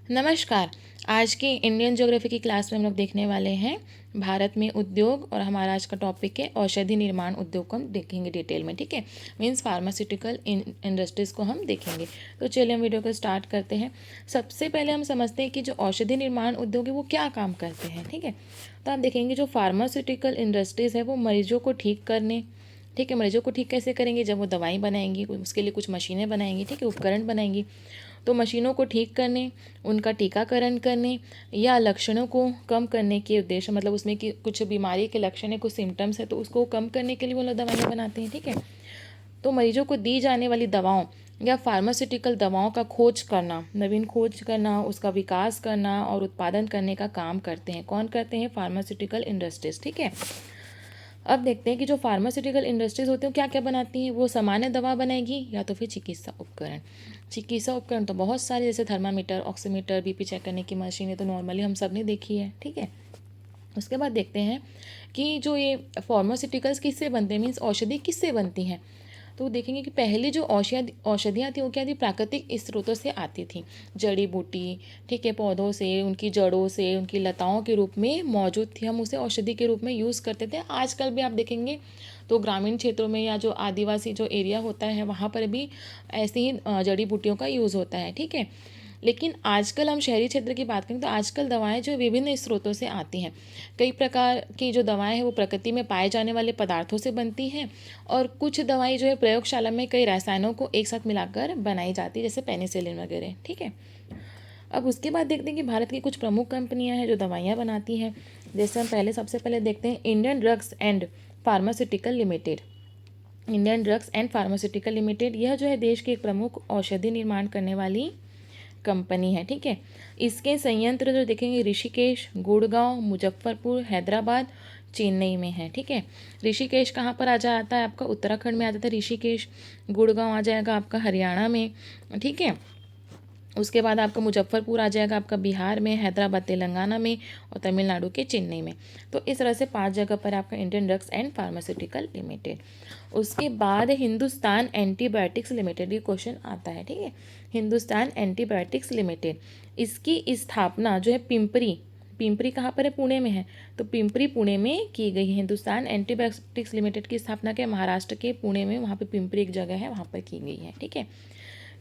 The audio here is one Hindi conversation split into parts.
नमस्कार। आज की इंडियन ज्योग्राफी की क्लास में हम लोग देखने वाले हैं भारत में उद्योग, और हमारा आज का टॉपिक है औषधि निर्माण उद्योग को हम देखेंगे डिटेल में। ठीक है, मीन्स फार्मास्यूटिकल इंडस्ट्रीज़ को हम देखेंगे। तो चलिए हम वीडियो को स्टार्ट करते हैं। सबसे पहले हम समझते हैं कि जो औषधि निर्माण उद्योग है वो क्या काम करते हैं। ठीक है, तो आप देखेंगे जो फार्मास्यूटिकल इंडस्ट्रीज़ है वो मरीजों को ठीक करने, ठीक है, मरीजों को ठीक कैसे करेंगे, जब वो दवाई बनाएंगी उसके लिए कुछ मशीनें बनाएंगी, ठीक है, उपकरण बनाएंगी। तो मशीनों को ठीक करने, उनका टीकाकरण करने या लक्षणों को कम करने के उद्देश्य, मतलब उसमें कि कुछ बीमारी के लक्षण है, कुछ सिम्टम्स है, तो उसको कम करने के लिए वो लोग दवाइयाँ बनाते हैं। ठीक है, तो मरीजों को दी जाने वाली दवाओं या फार्मास्यूटिकल दवाओं का खोज करना, नवीन खोज करना, उसका विकास करना और उत्पादन करने का काम करते हैं। कौन करते हैं? Pharmaceutical industries. ठीक है, अब देखते हैं कि जो फार्मास्यूटिकल इंडस्ट्रीज होती हैं क्या क्या बनाती हैं। वो सामान्य दवा बनाएगी या तो फिर चिकित्सा उपकरण। चिकित्सा उपकरण तो बहुत सारे, जैसे थर्मामीटर, ऑक्सीमीटर, बीपी चेक करने की मशीनें तो नॉर्मली हम सब ने देखी है। ठीक है, उसके बाद देखते हैं कि जो ये फार्मास्यूटिकल्स किससे बनते हैं, मीन्स औषधि किससे बनती हैं। तो देखेंगे कि पहले जो औषधियाँ थी वो क्या थी, प्राकृतिक स्रोतों से आती थी, जड़ी बूटी, ठीक है, पौधों से, उनकी जड़ों से, उनकी लताओं के रूप में मौजूद थी। हम उसे औषधि के रूप में यूज़ करते थे। आजकल भी आप देखेंगे तो ग्रामीण क्षेत्रों में या जो आदिवासी जो एरिया होता है वहाँ पर भी ऐसी ही जड़ी बूटियों का यूज़ होता है। ठीक है, लेकिन आजकल हम शहरी क्षेत्र की बात करें तो आजकल दवाएं जो विभिन्न स्रोतों से आती हैं। कई प्रकार की जो दवाएं हैं वो प्रकृति में पाए जाने वाले पदार्थों से बनती हैं, और कुछ दवाई जो है प्रयोगशाला में कई रसायनों को एक साथ मिलाकर बनाई जाती है, जैसे पेनिसिलिन वगैरह। ठीक है, अब उसके बाद देखते हैं कि भारत की कुछ प्रमुख कंपनियां हैं जो दवाइयाँ बनाती हैं। जैसे हम पहले सबसे पहले देखते हैं Indian drugs and pharmaceutical limited. Indian drugs and pharmaceutical limited यह जो है देश की एक प्रमुख औषधि निर्माण करने वाली कंपनी है। ठीक है, इसके संयंत्र जो देखेंगे ऋषिकेश, गुड़गांव, मुजफ्फरपुर, हैदराबाद, चेन्नई में है। ठीक है, ऋषिकेश कहाँ पर आ जाता है आपका? उत्तराखंड में आ जाता है ऋषिकेश। गुड़गांव आ जाएगा आपका हरियाणा में। ठीक है, उसके बाद आपका मुजफ्फरपुर आ जाएगा आपका बिहार में, हैदराबाद तेलंगाना में, और तमिलनाडु के चेन्नई में। तो इस तरह से 5 जगह पर आपका Indian drugs and pharmaceutical limited. उसके बाद हिंदुस्तान एंटीबायोटिक्स लिमिटेड, ये क्वेश्चन आता है। ठीक है, हिंदुस्तान एंटीबायोटिक्स लिमिटेड, इसकी स्थापना जो है पिंपरी, पिंपरी कहाँ पर है? पुणे में है। तो पिंपरी पुणे में की गई है। हिंदुस्तान एंटीबायोटिक्स लिमिटेड की स्थापना क्या, महाराष्ट्र के पुणे में, वहाँ पे पिंपरी एक जगह है, वहाँ पर की गई है। ठीक है,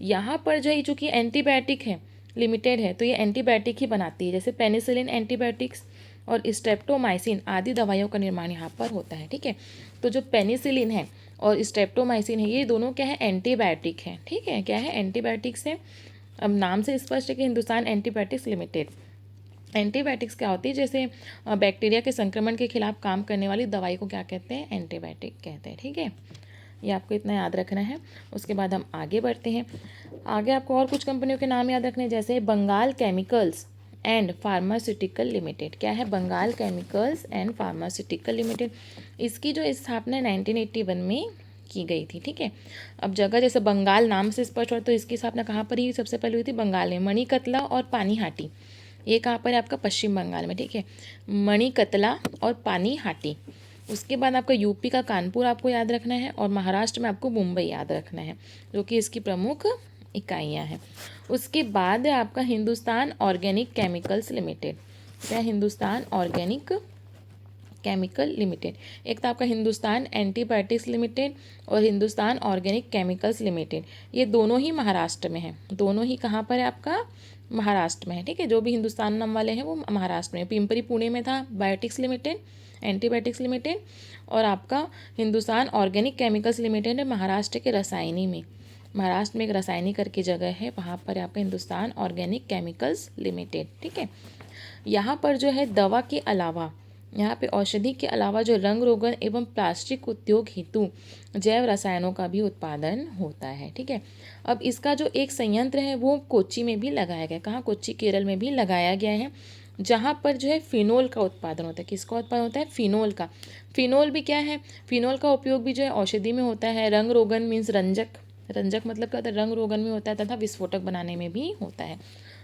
यहाँ पर जो है चूँकि एंटीबायोटिक है, लिमिटेड है, तो ये एंटीबायोटिक ही बनाती है, जैसे पेनिसिलिन एंटीबायोटिक्स और स्ट्रेप्टोमाइसिन आदि दवाइयों का निर्माण यहाँ पर होता है। ठीक है, तो जो पेनिसिलिन है और स्ट्रेप्टोमाइसिन है, ये दोनों क्या है? एंटीबायोटिक है। ठीक है, क्या है? एंटीबायोटिक्स है। अब नाम से स्पष्ट है कि हिंदुस्तान एंटीबायोटिक्स लिमिटेड। एंटीबायोटिक्स क्या होती है? जैसे बैक्टीरिया के संक्रमण के खिलाफ काम करने वाली दवाई को क्या कहते हैं? एंटीबायोटिक कहते हैं। ठीक है, ये आपको इतना याद रखना है। उसके बाद हम आगे बढ़ते हैं। आगे आपको और कुछ कंपनियों के नाम याद रखने हैं, जैसे Bengal chemicals and pharmaceutical limited. क्या है? Bengal chemicals and pharmaceutical limited. इसकी जो स्थापना 1981 में की गई थी। ठीक है, अब जगह जैसे बंगाल नाम से स्पष्ट हो, तो इसकी स्थापना कहाँ पर ही सबसे पहले हुई थी? बंगाल में, मणिकतला और पानीहाटी। ये कहाँ पर है? आपका पश्चिम बंगाल में। ठीक है, मणिकतला और पानीहाटी। उसके बाद आपका यूपी का कानपुर आपको याद रखना है, और महाराष्ट्र में आपको मुंबई याद रखना है, जो कि इसकी प्रमुख इकाइयाँ हैं। उसके बाद है आपका हिंदुस्तान ऑर्गेनिक केमिकल्स लिमिटेड। क्या? Hindustan organic chemical limited. एक था आपका हिंदुस्तान एंटीबायोटिक्स लिमिटेड और हिंदुस्तान ऑर्गेनिक केमिकल्स लिमिटेड। ये दोनों ही महाराष्ट्र में है। दोनों ही कहाँ पर है? आपका महाराष्ट्र में है। ठीक है, जो भी हिंदुस्तान नाम वाले हैं वो महाराष्ट्र में। पिंपरी पुणे में था बायोटिक्स लिमिटेड, एंटीबायोटिक्स लिमिटेड, और आपका हिंदुस्तान ऑर्गेनिक केमिकल्स लिमिटेड है महाराष्ट्र के रसायनी में। महाराष्ट्र में एक रसायनी करके जगह है, वहाँ पर आपका हिंदुस्तान ऑर्गेनिक केमिकल्स लिमिटेड। ठीक है, यहाँ पर जो है दवा के अलावा, यहाँ पे औषधि के अलावा जो रंग रोगन एवं प्लास्टिक उद्योग हेतु जैव रसायनों का भी उत्पादन होता है। ठीक है, अब इसका जो एक संयंत्र है वो कोच्चि में भी लगाया गया है। कहाँ? कोच्चि केरल में भी लगाया गया है, जहाँ पर जो है फिनोल का उत्पादन होता है। किसका उत्पादन होता है? फिनोल का। फिनोल भी क्या है? फिनोल का उपयोग भी जो है औषधि में होता है। रंग रोगन मीन्स रंजक, रंजक मतलब क्या होता है? रंग रोगन में होता है, तथा विस्फोटक बनाने में भी होता है।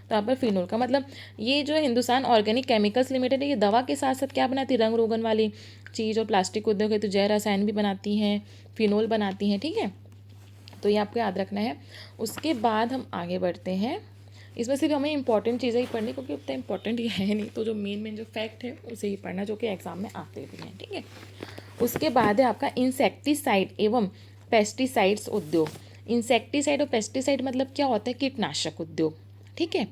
तो यहाँ पर फिनोल का मतलब, ये जो है हिंदुस्तान ऑर्गेनिक केमिकल्स लिमिटेड है, ये दवा के साथ साथ क्या बनाती है? रंग रोगन वाली चीज़, और प्लास्टिक उद्योग है तो जैव रसायन भी बनाती हैं, फिनोल बनाती हैं। ठीक है, तो ये आपको याद रखना है। उसके बाद हम आगे बढ़ते हैं इसमें सिर्फ हमें इंपॉर्टेंट चीज़ें ही पढ़नी, क्योंकि उतना इंपॉर्टेंट ये है नहीं, तो जो मेन जो फैक्ट है उसे ही पढ़ना, जो कि एग्जाम में आते भी हैं, ठीक है। उसके बाद है आपका इंसेक्टिसाइड एवं पेस्टिसाइड्स उद्योग। इंसेक्टिसाइड और पेस्टिसाइड मतलब क्या होता है, कीटनाशक उद्योग, ठीक है।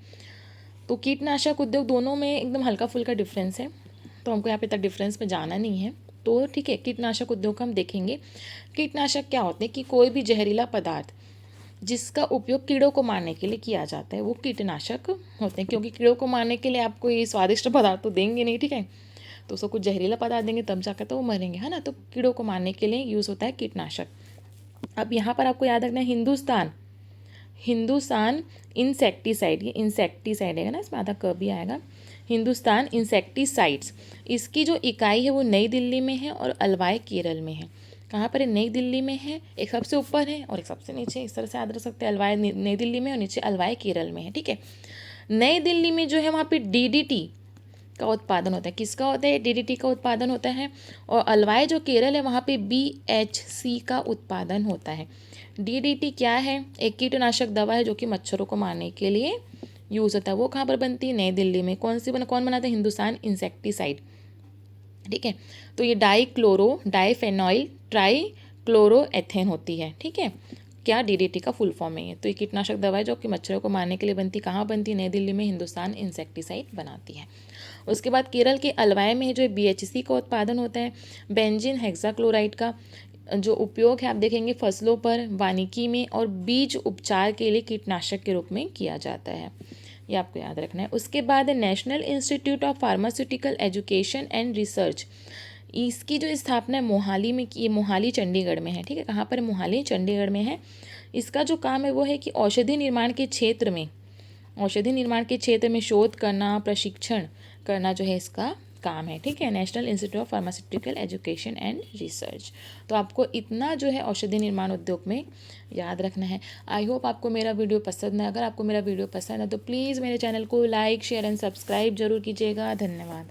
तो कीटनाशक उद्योग दोनों में एकदम हल्का फुल्का डिफरेंस है, तो हमको यहाँ पे तक डिफरेंस में जाना नहीं है। तो ठीक है, कीटनाशक उद्योग का हम देखेंगे। कीटनाशक क्या होते हैं कि कोई भी जहरीला पदार्थ जिसका उपयोग कीड़ों को मारने के लिए किया जाता है वो कीटनाशक होते हैं, क्योंकि कीड़ों को मारने के लिए आपको ये स्वादिष्ट पदार्थ तो देंगे नहीं, ठीक है, तो उसको कुछ जहरीला पदार्थ देंगे तब जाकर तो वो मरेंगे, है ना। तो कीड़ों को मारने के लिए यूज़ होता है कीटनाशक। अब यहाँ पर आपको याद रखना है हिंदुस्तान इंसेक्टिसाइड, ये इंसेक्टिसाइड है ना, इसमें आधा क भी आएगा। हिंदुस्तान इंसेक्टिसाइड्स, इसकी जो इकाई है वो नई दिल्ली में है और अलवाई केरल में है। कहाँ पर है, नई दिल्ली में है, एक सबसे ऊपर है और एक सबसे नीचे, इस तरह से याद रख सकते हैं। अलवाई नई दिल्ली में और नीचे अलवाई केरल में है, ठीक है। नई दिल्ली में जो है वहाँ पे डीडीटी का उत्पादन होता है। किसका होता है, डीडीटी का उत्पादन होता है। और अलवाई जो केरल है वहाँ पे बीएचसी का उत्पादन होता है। डीडीटी क्या है, एक कीटनाशक दवा है जो कि मच्छरों को मारने के लिए यूज़ होता है। वो कहाँ पर बनती है, नई दिल्ली में। कौन बनाता है, हिंदुस्तान इंसेक्टिसाइड, ठीक है। तो ये डाइफेनॉइल ट्राईक्लोरोएथेन होती है, ठीक है। क्या, डीडीटी का फुल फॉर्म है ये। तो ये कीटनाशक दवा है जो कि मच्छरों को मारने के लिए बनती, कहाँ बनती, नई दिल्ली में हिंदुस्तान इंसेक्टिसाइड बनाती है। उसके बाद केरल के अलवाई में जो बीएचसी का उत्पादन होता है। बेंजीन हेक्साक्लोराइड का जो उपयोग है आप देखेंगे फसलों पर, वानिकी में और बीज उपचार के लिए कीटनाशक के रूप में किया जाता है, ये आपको याद रखना है। उसके बाद national institute of pharmaceutical education and research, इसकी जो स्थापना है मोहाली में की, मोहाली चंडीगढ़ में है, ठीक है। कहाँ पर, मोहाली चंडीगढ़ में है। इसका जो काम है वो है कि औषधि निर्माण के क्षेत्र में शोध करना, प्रशिक्षण करना जो है इसका काम है, ठीक है। National institute of pharmaceutical education and research. तो आपको इतना जो है औषधि निर्माण उद्योग में याद रखना है। आई होप आपको मेरा वीडियो पसंद है। अगर आपको मेरा वीडियो पसंद है तो प्लीज़ मेरे चैनल को लाइक, शेयर एंड सब्सक्राइब जरूर कीजिएगा। धन्यवाद।